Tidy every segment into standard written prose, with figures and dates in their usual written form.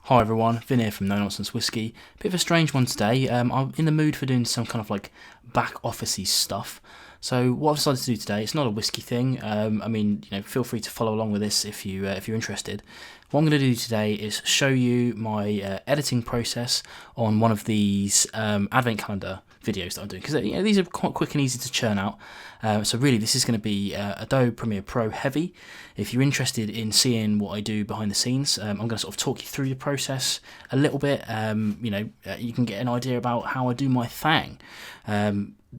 Hi everyone, Vin here from No Nonsense Whiskey. Bit of a strange one today. I'm in the mood for doing some kind of like back officey stuff. So what I've decided to do today, it's not a whiskey thing. Feel free to follow along with this if you're interested. What I'm going to do today is show you my editing process on one of these advent calendar videos that I'm doing, because these are quite quick and easy to churn out. So really this is going to be Adobe Premiere Pro heavy. If you're interested in seeing what I do behind the scenes, I'm going to sort of talk you through the process a little bit. You can get an idea about how I do my thing.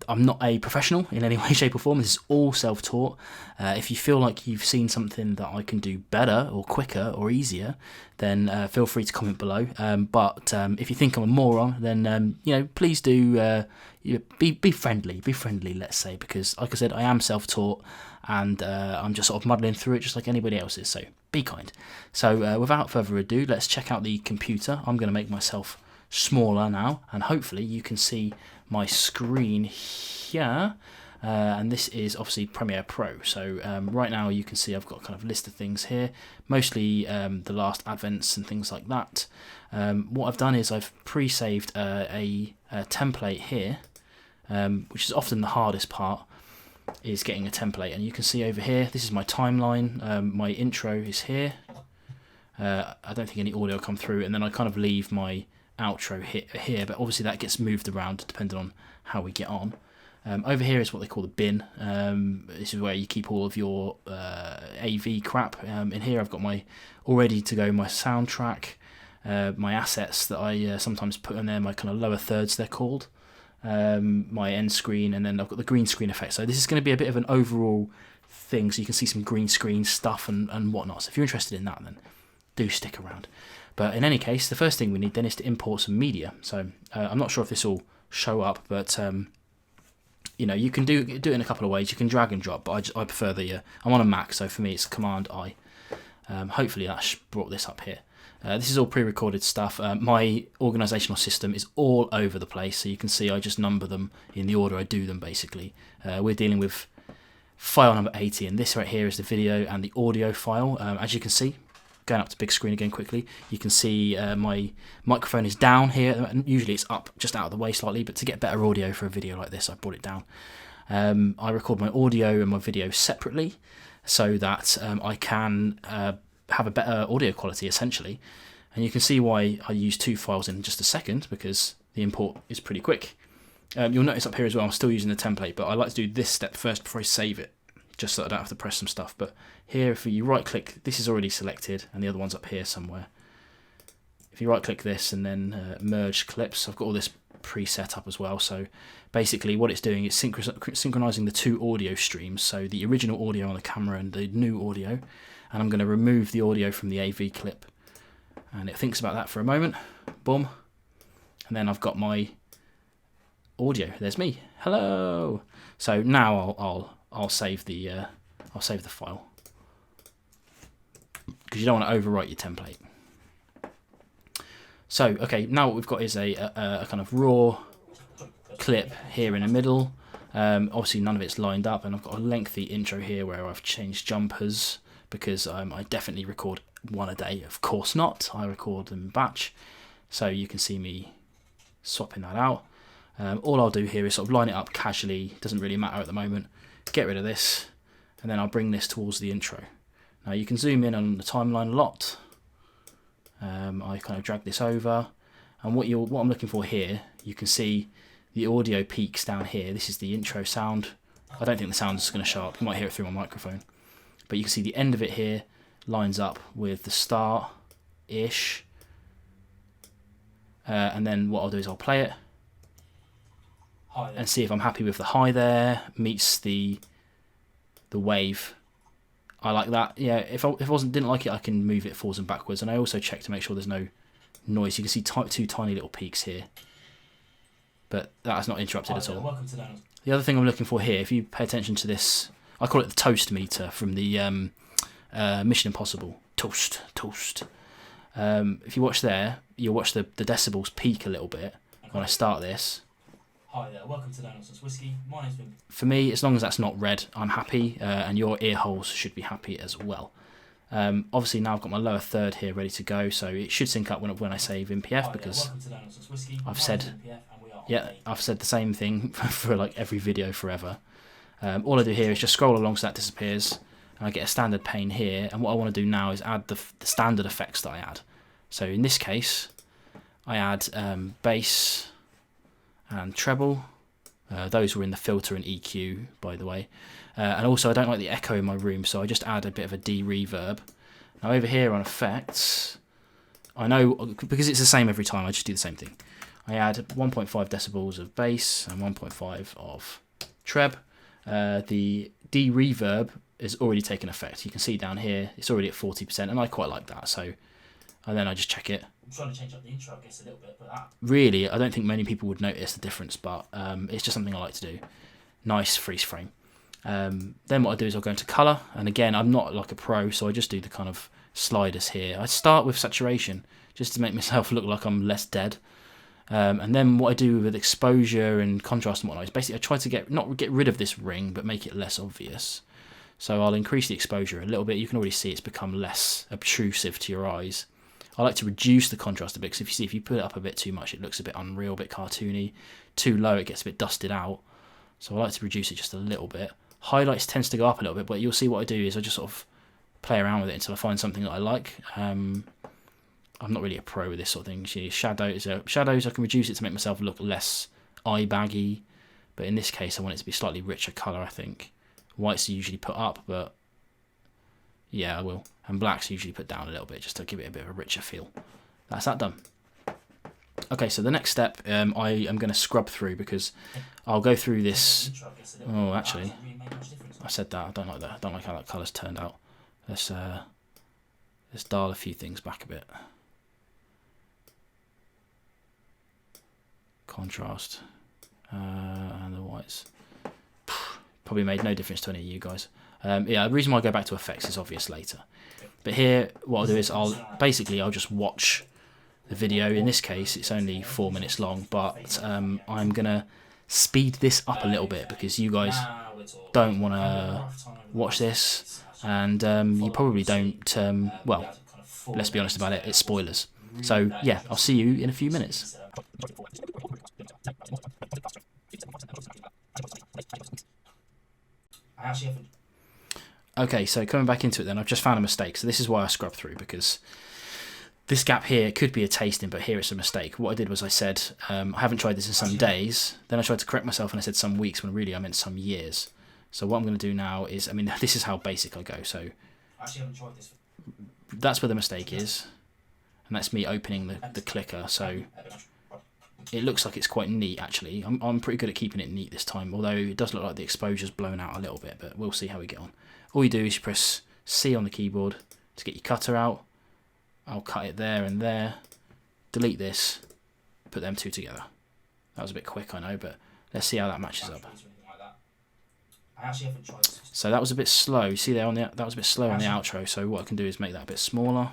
I'm not a professional in any way, shape or form. This is all self-taught. If you feel like you've seen something that I can do better or quicker or easier, then feel free to comment below. But if you think I'm a moron, then please do be friendly. Be friendly, let's say, because like I said, I am self-taught and I'm just sort of muddling through it just like anybody else is. So be kind. So without further ado, let's check out the computer. I'm going to make myself smaller now, and hopefully you can see my screen here, and this is obviously Premiere Pro. So right now you can see I've got kind of a list of things here, mostly the last advents and things like that. What I've done is I've pre-saved a template here, which is often the hardest part, is getting a template. And you can see over here, this is my timeline. My intro is here. I don't think any audio will come through, and then I kind of leave my outro here, but obviously that gets moved around depending on how we get on. Over here is what they call the bin. This is where you keep all of your AV crap. In here I've got my all ready to go, my soundtrack, my assets that I sometimes put in there, my kind of lower thirds they're called, my end screen, and then I've got the green screen effect. So this is going to be a bit of an overall thing, so you can see some green screen stuff and whatnot. So if you're interested in that, then do stick around. But in any case, the first thing we need then is to import some media. So I'm not sure if this will show up, but you can do it in a couple of ways. You can drag and drop, but I prefer I'm on a Mac, so for me it's Command I. Hopefully that brought this up here. This is all pre-recorded stuff. My organisational system is all over the place, so you can see I just number them in the order I do them, basically. We're dealing with file number 80, and this right here is the video and the audio file. As you can see, going up to big screen again quickly, you can see my microphone is down here, and usually it's up just out of the way slightly, but to get better audio for a video like this I brought it down. I record my audio and my video separately so that I can have a better audio quality essentially, and you can see why I use two files in just a second, because the import is pretty quick. You'll notice up here as well I'm still using the template, but I like to do this step first before I save it, just so I don't have to press some stuff. But here, if you right click, this is already selected and the other one's up here somewhere. If you right click this and then merge clips, I've got all this preset up as well. So basically what it's doing is synchronizing the two audio streams, so the original audio on the camera and the new audio, and I'm going to remove the audio from the AV clip, and it thinks about that for a moment. Boom, and then I've got my audio. There's me. Hello. So now I'll save the file, because you don't want to overwrite your template. So okay, now what we've got is a kind of raw clip here in the middle. Obviously none of it's lined up, and I've got a lengthy intro here where I've changed jumpers, because I definitely record one a day. Of course not, I record them in batch, so you can see me swapping that out. All I'll do here is sort of line it up casually, doesn't really matter at the moment. Get rid of this, and then I'll bring this towards the intro. Now you can zoom in on the timeline a lot. I kind of drag this over, and what I'm looking for here, you can see the audio peaks down here. This is the intro sound. I don't think the sound is going to show up. You might hear it through my microphone, but you can see the end of it here lines up with the start-ish. And then what I'll do is I'll play it and see if I'm happy with the hi there meets the wave. I like that. Yeah, if I didn't like it, I can move it forwards and backwards, and I also check to make sure there's no noise. You can see two tiny little peaks here, but that is not interrupted at all. Welcome to that. The other thing I'm looking for here, if you pay attention to this, I call it the toast meter from the Mission Impossible. Toast. If you watch there, you'll watch the decibels peak a little bit when I start this. Hi there, welcome to No Nonsense Whiskey. My name's Vin. For me, as long as that's not red, I'm happy, and your ear holes should be happy as well. Obviously now I've got my lower third here ready to go, so it should sync up when I save in PF, because I've said, yeah, I've said the same thing for like every video forever. All I do here is just scroll along so that disappears, and I get a standard pane here, and what I want to do now is add the standard effects that I add. So in this case, I add bass and treble. Those were in the filter and EQ, by the way. And also I don't like the echo in my room, so I just add a bit of a de-reverb. Now over here on effects, I know, because it's the same every time, I just do the same thing. I add 1.5 decibels of bass and 1.5 of treb. The de-reverb is already taken effect. You can see down here, it's already at 40%, and I quite like that. So, and then I just check it. I'm trying to change up the intro, I guess, a little bit, but that... Really, I don't think many people would notice the difference, but it's just something I like to do. Nice freeze frame. Then what I do is I'll go into colour, and again, I'm not like a pro, so I just do the kind of sliders here. I start with saturation, just to make myself look like I'm less dead. And then what I do with exposure and contrast and whatnot is basically I try to not get rid of this ring, but make it less obvious. So I'll increase the exposure a little bit. You can already see it's become less obtrusive to your eyes. I like to reduce the contrast a bit, because if you put it up a bit too much, it looks a bit unreal, a bit cartoony. Too low, it gets a bit dusted out. So I like to reduce it just a little bit. Highlights tends to go up a little bit, but you'll see what I do is I just sort of play around with it until I find something that I like. I'm not really a pro with this sort of thing. Shadows I can reduce it to make myself look less eye baggy, but in this case I want it to be slightly richer colour, I think. Whites are usually put up, but yeah, I will. And blacks usually put down a little bit, just to give it a bit of a richer feel. That's that done. Okay, so the next step, I am going to scrub through, because I'll go through this. Oh, actually, I said that. I don't like that. I don't like how that colour's turned out. Let's dial a few things back a bit. Contrast and the whites. Probably made no difference to any of you guys. Yeah, the reason why I go back to effects is obvious later. But here, what I'll do is I'll just watch the video. In this case, it's only 4 minutes long, but I'm gonna speed this up a little bit, because you guys don't want to watch this, and you probably don't. Well, let's be honest about it. It's spoilers. So yeah, I'll see you in a few minutes. I actually haven't. Okay, so coming back into it then, I've just found a mistake. So this is why I scrubbed through, because this gap here could be a tasting, but here it's a mistake. What I did was I said, I haven't tried this in some days. Then I tried to correct myself and I said some weeks, when really I meant some years. So what I'm going to do now is, I mean, this is how basic I go. So I actually haven't tried this. That's where the mistake is. And that's me opening the clicker. So it looks like it's quite neat, actually. I'm pretty good at keeping it neat this time, although it does look like the exposure's blown out a little bit, but we'll see how we get on. All you do is you press C on the keyboard to get your cutter out. I'll cut it there and there. Delete this. Put them two together. That was a bit quick, I know, but let's see how that matches up. So that was a bit slow. You see there that was a bit slow on the outro. So what I can do is make that a bit smaller.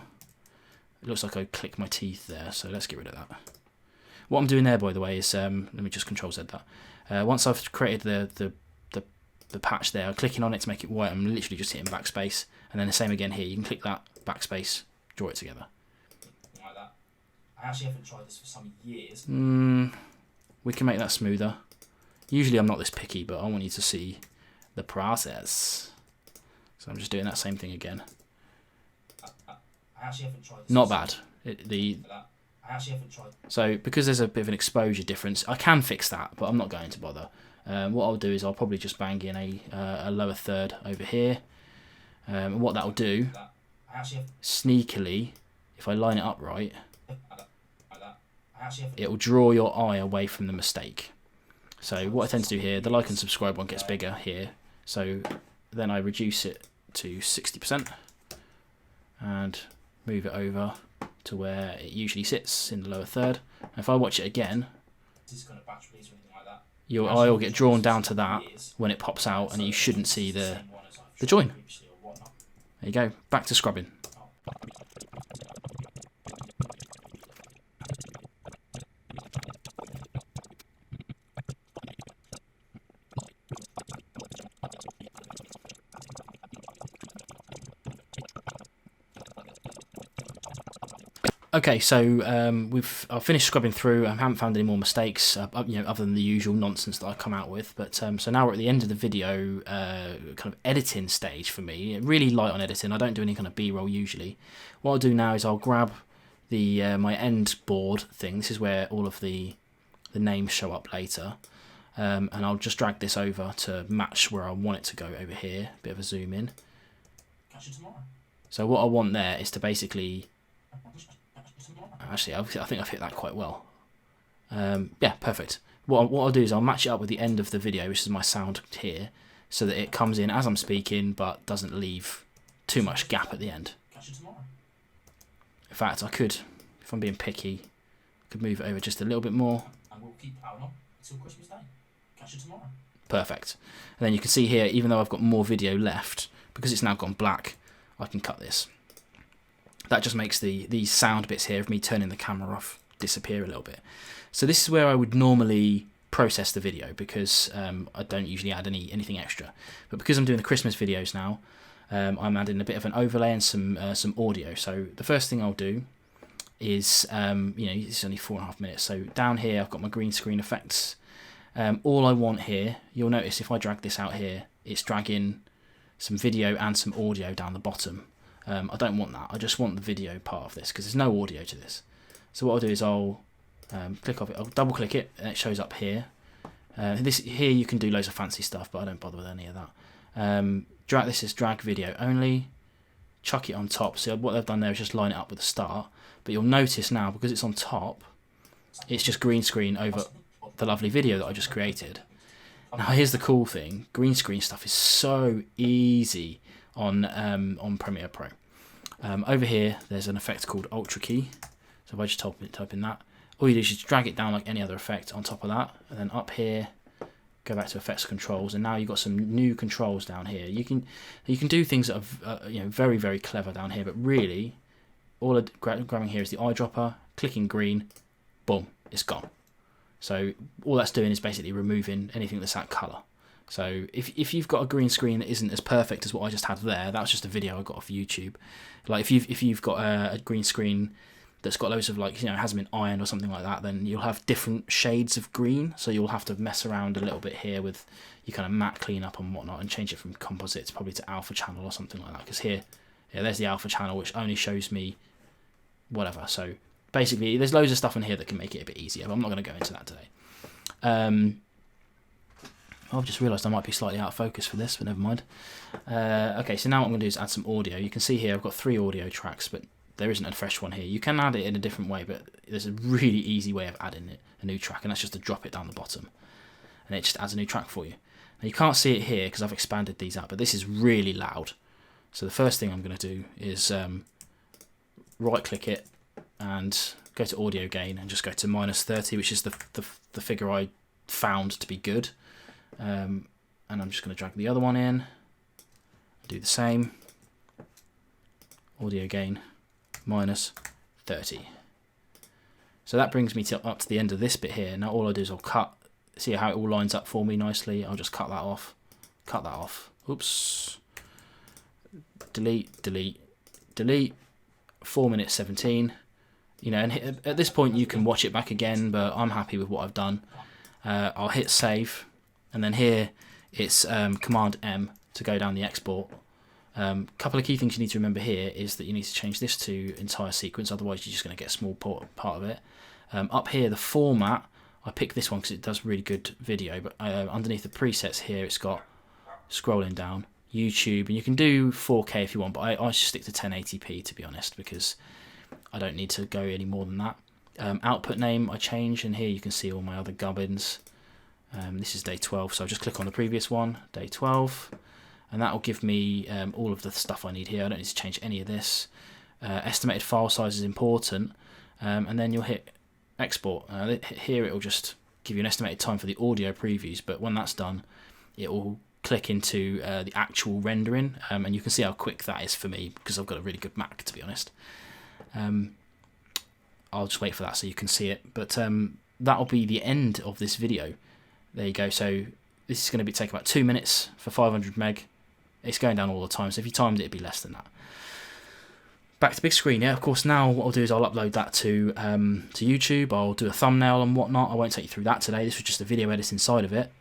It looks like I clicked my teeth there, so let's get rid of that. What I'm doing there, by the way, is let me just Control Z that. Once I've created the patch there, I'm clicking on it to make it white. I'm literally just hitting backspace, and then the same again here. You can click that backspace, draw it together. Like that. I actually haven't tried this for some years. We can make that smoother. Usually I'm not this picky, but I want you to see the process. So I'm just doing that same thing again. I actually haven't tried this. Not bad. I actually haven't tried. So because there's a bit of an exposure difference, I can fix that, but I'm not going to bother. What I'll do is I'll probably just bang in a lower third over here. And what that'll do, sneakily, if I line it up right, it'll draw your eye away from the mistake. So what I tend to do here, the like and subscribe one gets bigger here. So then I reduce it to 60% and move it over to where it usually sits in the lower third. And if I watch it again, your eye will get drawn down to that when it pops out, and you shouldn't see the join. There you go, back to scrubbing. Okay, so I've finished scrubbing through. I haven't found any more mistakes, other than the usual nonsense that I come out with. But so now we're at the end of the video, kind of editing stage for me. Really light on editing. I don't do any kind of B-roll usually. What I'll do now is I'll grab the my end board thing. This is where all of the names show up later, and I'll just drag this over to match where I want it to go over here. Bit of a zoom in. Catch you tomorrow. So what I want there is to basically. Actually, I think I've hit that quite well. Yeah, perfect. What I'll do is I'll match it up with the end of the video, which is my sound here, so that it comes in as I'm speaking, but doesn't leave too much gap at the end. Catch you tomorrow. In fact, I could, if I'm being picky, I could move it over just a little bit more. And we'll keep powering on until Christmas Day. Catch you tomorrow. Perfect. And then you can see here, even though I've got more video left, because it's now gone black, I can cut this. That just makes these sound bits here of me turning the camera off disappear a little bit. So this is where I would normally process the video, because I don't usually add anything extra. But because I'm doing the Christmas videos now, I'm adding a bit of an overlay and some audio. So the first thing I'll do is, it's only 4.5 minutes. So down here I've got my green screen effects. All I want here, you'll notice if I drag this out here, it's dragging some video and some audio down the bottom. I don't want that. I just want the video part of this because there's no audio to this. So what I'll do is I'll click off it. I'll double click it and it shows up here. Here you can do loads of fancy stuff, but I don't bother with any of that. This is drag video only. Chuck it on top. So what they've done there is just line it up with the start. But you'll notice now, because it's on top, it's just green screen over the lovely video that I just created. Now here's the cool thing: green screen stuff is so easy on Premiere Pro. Over here there's an effect called Ultra Key. So if I just type in that, all you do is just drag it down like any other effect on top of that, and then up here go back to effects controls, and now you've got some new controls down here. You can do things that are very, very clever down here, but really all I'm grabbing here is the eyedropper, clicking green, boom, it's gone. So all that's doing is basically removing anything that's that colour. So if you've got a green screen that isn't as perfect as what I just had there, that was just a video I got off YouTube. Like if you've got a green screen that's got loads of hasn't been ironed or something like that, then you'll have different shades of green. So you'll have to mess around a little bit here with your kind of matte cleanup and whatnot, and change it from composites probably to alpha channel or something like that. Because here, there's the alpha channel, which only shows me whatever. So basically, there's loads of stuff in here that can make it a bit easier, but I'm not going to go into that today. I've just realised I might be slightly out of focus for this, but never mind. Okay, so now what I'm going to do is add some audio. You can see here I've got 3 audio tracks, but there isn't a fresh one here. You can add it in a different way, but there's a really easy way of adding a new track, and that's just to drop it down the bottom. And it just adds a new track for you. Now you can't see it here because I've expanded these out, but this is really loud. So the first thing I'm going to do is right-click it and go to audio gain and just go to -30, which is the figure I found to be good. And I'm just going to drag the other one in, do the same, audio gain -30. So that brings me up to the end of this bit here. Now all I do is I'll cut, see how it all lines up for me nicely. I'll just cut that off, oops, delete, 4 minutes 17. And at this point you can watch it back again, but I'm happy with what I've done. I'll hit save. And then here it's Command M to go down the export. Couple of key things you need to remember here is that you need to change this to entire sequence, otherwise you're just going to get a small part of it. Up here, the format, I picked this one because it does really good video, but underneath the presets here it's got scrolling down, YouTube, and you can do 4K if you want, but I just stick to 1080p to be honest, because I don't need to go any more than that. Output name I change, and here you can see all my other gubbins. This is day 12, so I'll just click on the previous one, day 12, and that will give me all of the stuff I need here. I don't need to change any of this. Estimated file size is important, and then you'll hit export. Here it will just give you an estimated time for the audio previews, but when that's done, it will click into the actual rendering, and you can see how quick that is for me because I've got a really good Mac, to be honest. I'll just wait for that so you can see it, but that'll be the end of this video. There you go. So this is going to take about 2 minutes for 500 meg. It's going down all the time, so if you timed it, it'd be less than that. back to big screen. Yeah, of course. Now what I'll do is I'll upload that to YouTube. I'll do a thumbnail and whatnot. I won't take you through that today. This was just a video editing side of it.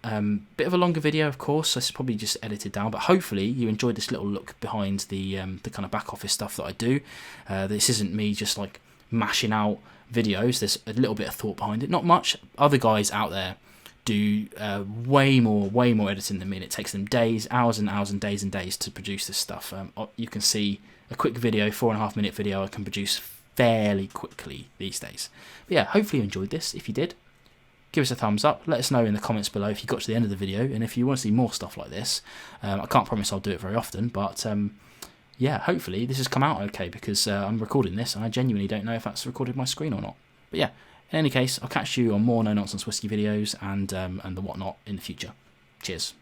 Bit of a longer video, of course. So it's probably just edited down, but hopefully you enjoyed this little look behind the kind of back office stuff that I do. This isn't me just like mashing out videos. There's a little bit of thought behind it. Not much. Other guys out there do way more editing than me. And it takes them days, hours and hours and days to produce this stuff. You can see a quick video, 4.5 minute video, I can produce fairly quickly these days. But yeah, hopefully you enjoyed this. If you did, give us a thumbs up. Let us know in the comments below if you got to the end of the video, and if you want to see more stuff like this. I can't promise I'll do it very often, but yeah, hopefully this has come out okay, because I'm recording this and I genuinely don't know if that's recorded my screen or not. But yeah, in any case, I'll catch you on more no nonsense whiskey videos and the whatnot in the future. Cheers.